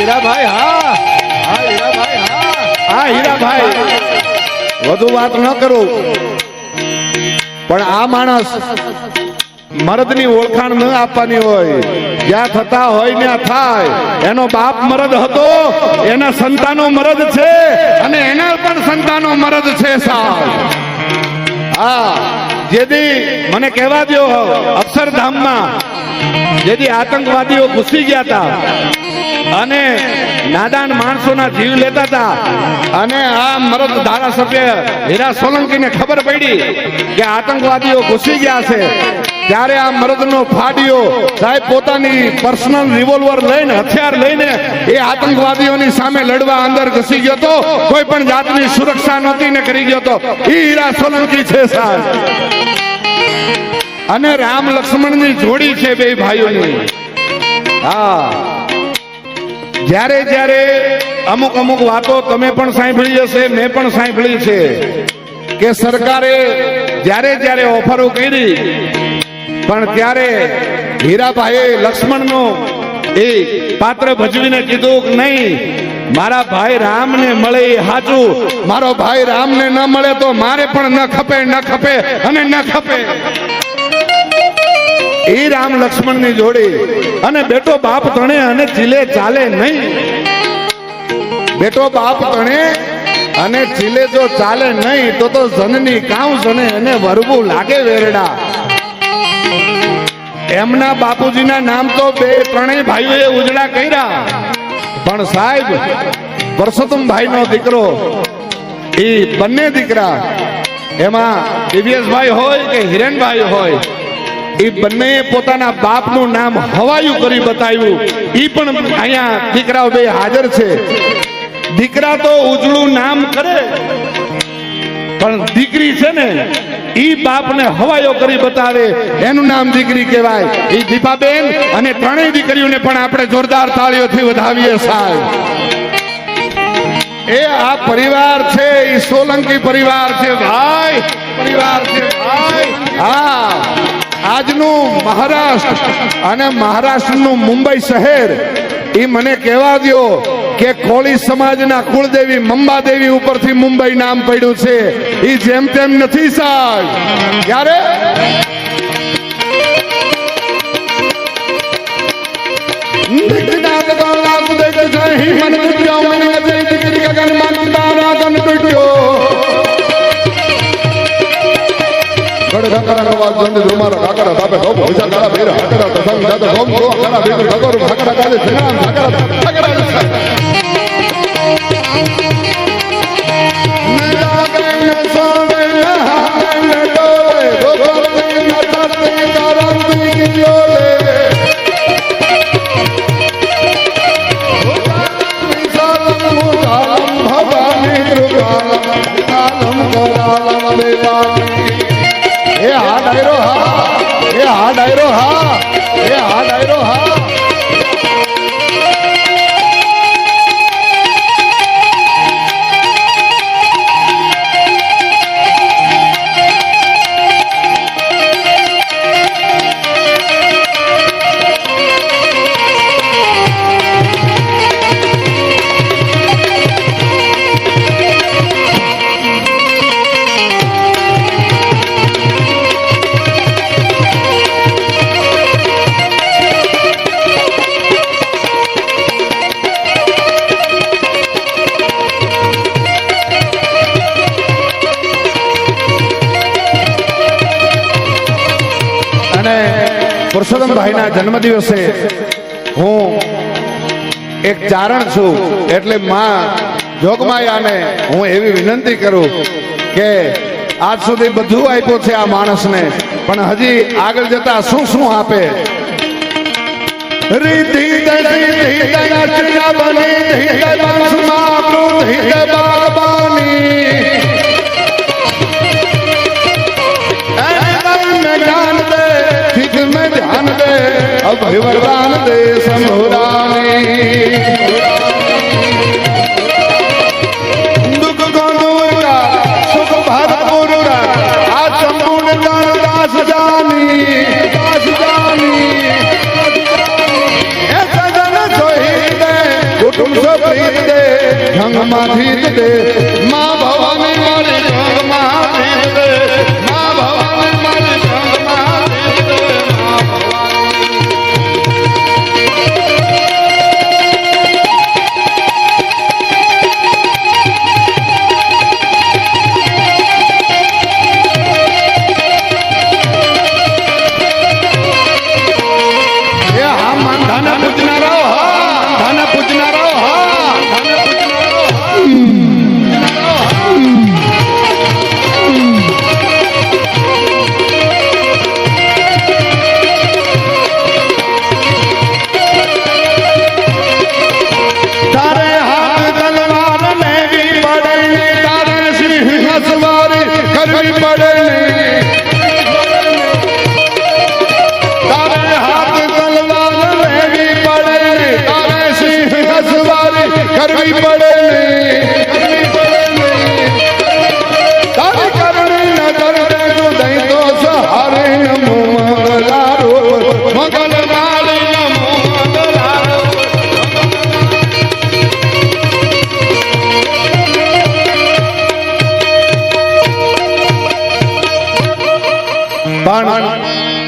હીરાભાઈ હા હા હીરાભાઈ હા હીરાભાઈ વધુ વાત ન કરું પણ આ માણસ મરદની ઓળખાણ ન આપવાની હોય, જ્યાં થતા હોય ત્યાં થાય. એનો બાપ મરદ હતો, એના સંતાનો મરદ છે અને એના પણ સંતાનો મરદ છે સાહેબ. હા, જેથી મને કહેવા દો, અક્ષરધામમાં જેથી આતંકવાદીઓ ઘૂસી ગયા હતા અને નાદાન માણસોના જીવ લેતા હતા અને આ મરદ ધારાસભ્ય હીરા સોલંકીને ખબર પડી કે આતંકવાદીઓ ઘૂસી ગયા છે, ત્યારે આ મરદનો ફાડ્યો સાહેબ પોતાની પર્સનલ રિવોલ્વર લઈને, હથિયાર લઈને એ આતંકવાદીઓની સામે લડવા અંદર ઘૂસી ગયો તો. કોઈ પણ જાતની સુરક્ષા નહોતી ને કરી ગયો તો. એ હીરા સોલંકી છે સાહેબ. અને રામ લક્ષ્મણની જોડી છે બે ભાઈઓની. હા, જ્યારે જ્યારે અમુક અમુક વાતો તમે પણ સાંભળી હશે, મેં પણ સાંભળી છે કે સરકારે જ્યારે જ્યારે ઓફરો કરી પણ ત્યારે હીરાભાઈએ લક્ષ્મણનો એ પાત્ર ભજવીને કીધું કે નહીં, મારા ભાઈ રામને મળે એ સાચું, મારો ભાઈ રામને ન મળે તો મારે પણ ન ખપે, ન ખપે અને ન ખપે. એ રામ લક્ષ્મણની જોડી. અને બેટો બાપ તણે અને ચીલે ચાલે નહીં. બેટો બાપ તણે અને ચીલે જો ચાલે નહીં તો જનની કાઉ જને એને વરવું લાગે વેરડા. એમના બાપુજીના નામ તો બે ત્રણેય ભાઈઓએ ઉજળા કર્યા, પણ સાહેબ પરસોત્તમભાઈ નો દીકરો, એ બંને દીકરા, એમાં દિવ્યેશભાઈ હોય કે હિરેનભાઈ હોય, એ બંને પોતાના બાપનું નામ હવાયું કરી બતાવ્યું. એ પણ અહીંયા દીકરાઓ બે હાજર છે. દીકરા તો ઉજળું નામ કરે, પણ દીકરી છે ને ઈ બાપને હવાયો કરી બતાવે, એનું નામ દીકરી કહેવાય. એ દીપાબેન અને ત્રણેય દીકરીઓને પણ આપણે જોરદાર તાળીઓથી વધાવીએ સાહેબ. એ આ પરિવાર છે, એ સોલંકી પરિવાર છે ભાઈ, પરિવાર છે ભાઈ. હા, આજનું મહારાષ્ટ્ર અને મહારાષ્ટ્રનું મુંબઈ શહેર, એ મને કહેવા દો કે કોળી સમાજના કુળદેવી મંબાદેવી ઉપરથી મુંબઈ નામ પડ્યું છે. એ જેમ તેમ નથી સાહેબ. ક્યારે પરસોત્તમભાઈના જન્મદિવસે હું એક ચારણ છું, એટલે માં જોગમાયાને હું એવી વિનંતી કરું કે આજ સુધી બધું આપ્યું છે આ માણસને, પણ હજી આગળ જતા શું શું આપે. અભિવર્દાન દે સંભોરાની દુઃખ ગોનુરા સુખ ભરપૂર આ સંપૂર્ણ દાસ જાની એ સજન જોઈ દે જગમાંથી જ દે માં ભવાની મારી જગમાંથી જ દે માં ભવાની મારી જગમાંથી જ દે માં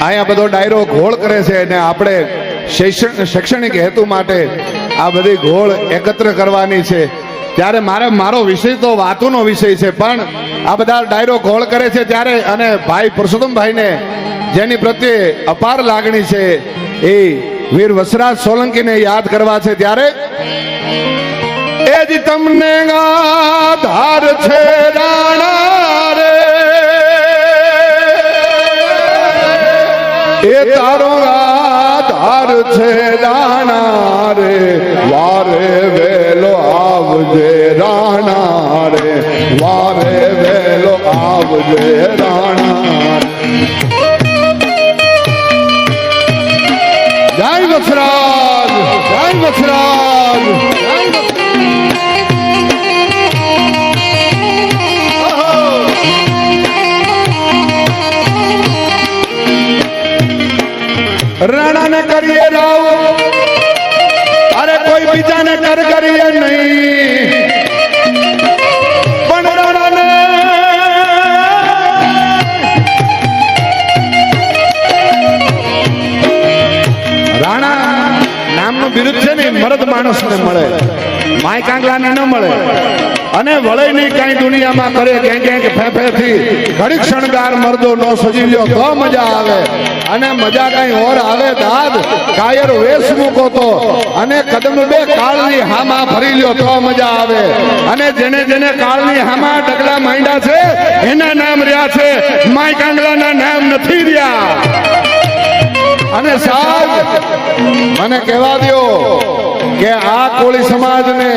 અહીંયા બધો ડાયરો ઘોળ કરે છે અને આપણે શૈક્ષણિક હેતુ માટે આ બધી ઘોળ એકત્ર કરવાની છે ત્યારે મારો વિષય તો વાતોનો વિષય છે પણ આ બધા ડાયરો ઘોળ કરે છે ત્યારે અને ભાઈ પુરુષોત્તમભાઈને જેની પ્રત્યે અપાર લાગણી છે એ વીર વસરાજ સોલંકીને યાદ કરવા છે ત્યારે એ જ તમને આધાર છે રાણા રે એ તારો આધાર છે રાણા રે વારે વેલો આવજે રાણા રે વારે વેલો આવજે રાણા જય વસરાજ જય વસરાજ રાણા ને કરીએ રાવ અરે કોઈ બીજાને કરીએ નહીં પણ રાણા નામનું બિરુદ છે ને મરદ માણસને મળે માય કાંગલાને ન મળે અને વળે નહીં કઈ દુનિયામાં કરે ક્યાંક ફેફે થી ઘડીક શણગાર મરદો નો સજી લ્યો તો મજા આવે અને મજા કઈ ઓર આવે દાદ કાયર વેશ મૂકો તો અને કદમ બે કાળની હામાં ભરી લ્યો તો મજા આવે અને જેને જેને કાળની હામાં ડગલા માંડ્યા છે એના નામ રહ્યા છે માય કાંગલાના નામ નથી રહ્યા અને સાહેબ મને કહેવા દો કે આ કોળી સમાજને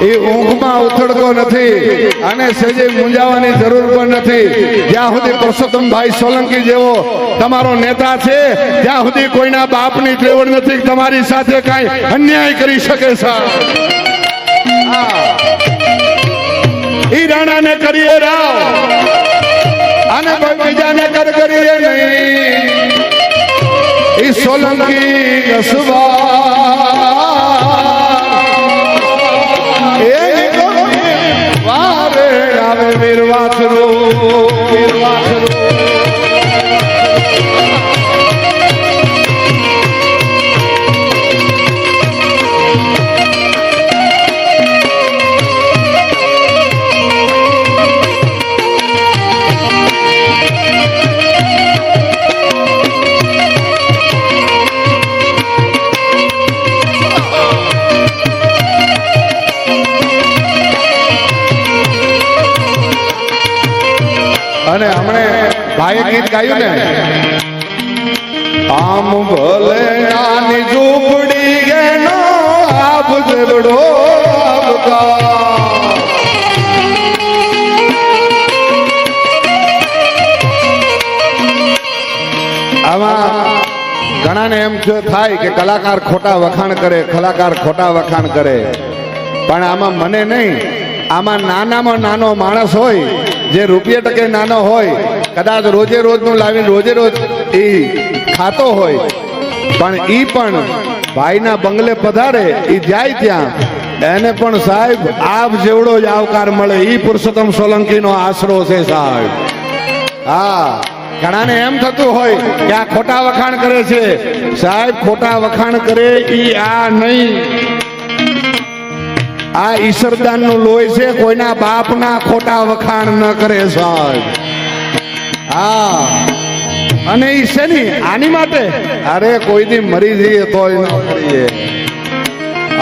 એ ઊંઘમાં ઉથડતો નથી અને સેજે મૂંઝાવાની જરૂર પણ નથી જ્યાં સુધી પુરુષોત્તમભાઈ સોલંકી જેવો તમારો નેતા છે ત્યાં સુધી કોઈના બાપની ત્રેવડ નથી તમારી સાથે કાંઈ અન્યાય કરી શકે છે ઈ રાણાને કરીએ રાવ અને કોઈ બીજાને કરીએ નહીં ઈ સોલંકી કસબા વારે આવે વીરવાસરો અને હમણે ભાઈએ ગીત ગાયું ને આમ ભલે નાની ઝૂંપડી ગેનો આપ જબડો આમાં ઘણાને એમ થાય કે કલાકાર ખોટા વખાણ કરે પણ આમાં મને નહીં આમાં નાનામાં નાનો માણસ હોય જે રૂપિયા ટકે નાનો હોય કદાચ રોજે રોજનું લાવીને રોજે રોજ એ ખાતો હોય પણ ઈ પણ ભાઈના બંગલે પધારે ઈ જાય ત્યાં એને પણ સાહેબ આપ જેવડો જ આવકાર મળે ઈ પુરુષોત્તમ સોલંકીનો આશરો છે સાહેબ. હા, ઘણાને એમ થતું હોય કે આ ખોટા વખાણ કરે છે. સાહેબ ખોટા વખાણ કરે ઈ આ નહીં, આ ઈશ્વરદાન નું લોહી છે. કોઈના બાપના ખોટા વખાણ ન કરે સાહેબ. હા, અને ઈ છે ની આની માટે અરે કોઈ દી મરી જઈએ તોય ન કરીએ.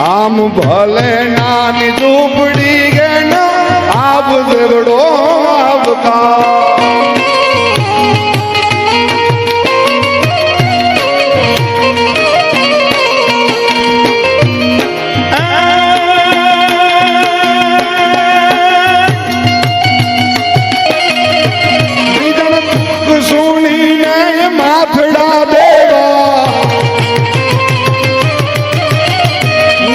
આમ ભલે નાની ઝૂંપડી ગે આબ દેવડો આવકાર. માથડા દેવા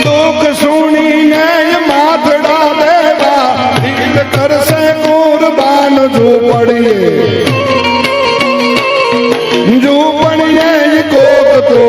દુઃખ સુણીને માથડા દેવા દિલ કરશે કુરબાન ઝૂંપડીએ ઝૂંપડીએ કોક તો